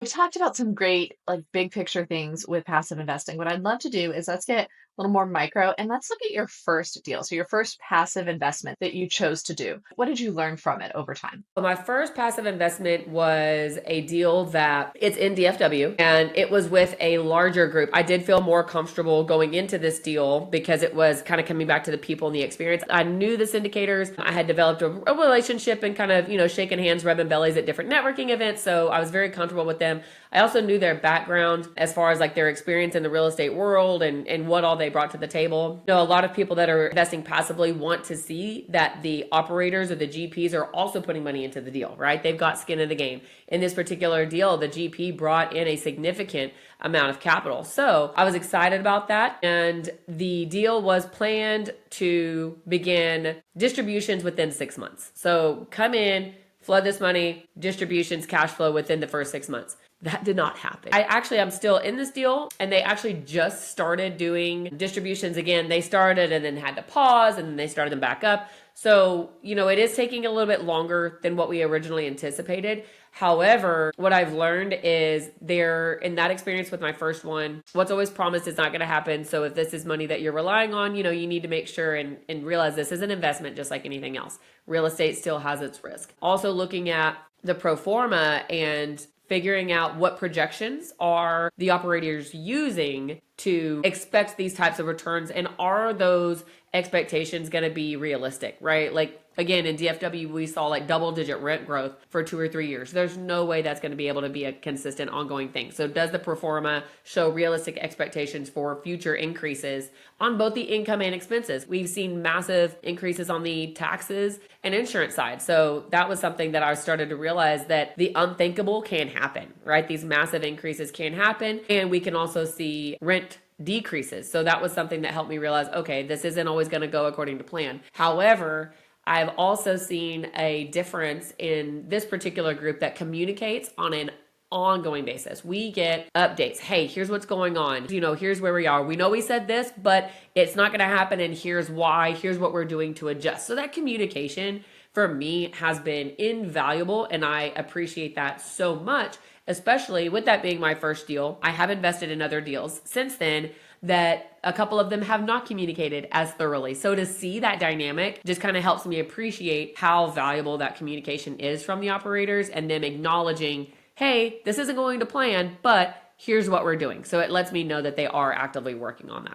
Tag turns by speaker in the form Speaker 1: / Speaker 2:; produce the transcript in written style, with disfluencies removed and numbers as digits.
Speaker 1: We've talked about some great, like, big picture things with passive investing. What I'd love to do is let's get a little more micro and let's look at your first deal. So, your first passive investment that you chose to do. What did you learn from it over time?
Speaker 2: Well, my first passive investment was a deal that it's in DFW and it was with a larger group. I did feel more comfortable going into this deal because it was kind of coming back to the people and the experience. I knew the syndicators. I had developed a relationship and kind of, shaking hands, rubbing bellies at different networking events. So I was very comfortable with them. I also knew their background as far as like their experience in the real estate world and what all they brought to the table. A lot of people that are investing passively want to see that the operators or the GPs are also putting money into the deal, right? They've got skin in the game. In this particular deal, the GP brought in a significant amount of capital. So I was excited about that. And the deal was planned to begin distributions within 6 months. So come in, flood this money, distributions, cash flow within the first 6 months. That did not happen. I'm still in this deal and they actually just started doing distributions again. They started and then had to pause and then they started them back up. So, it is taking a little bit longer than what we originally anticipated. However, what I've learned is in that experience with my first one, what's always promised is not going to happen. So if this is money that you're relying on, you need to make sure and realize this is an investment just like anything else. Real estate still has its risk. Also looking at the pro forma and figuring out what projections are the operators using to expect these types of returns, and are those expectations going to be realistic, right? Like, again, in DFW, we saw like double digit rent growth for 2 or 3 years. There's no way that's going to be able to be a consistent ongoing thing. So does the pro forma show realistic expectations for future increases on both the income and expenses? We've seen massive increases on the taxes and insurance side. So that was something that I started to realize, that the unthinkable can happen, right? These massive increases can happen. And we can also see rent decreases. So that was something that helped me realize, okay, this isn't always going to go according to plan. However, I've also seen a difference in this particular group that communicates on an ongoing basis. We get updates. Hey, here's what's going on. Here's where we are. We know we said this, but it's not going to happen. And here's why. Here's what we're doing to adjust. So that communication for me has been invaluable. And I appreciate that so much, especially with that being my first deal. I have invested in other deals since then that a couple of them have not communicated as thoroughly. So to see that dynamic just kind of helps me appreciate how valuable that communication is from the operators, and them acknowledging, hey, this isn't going to plan, but here's what we're doing. So it lets me know that they are actively working on that.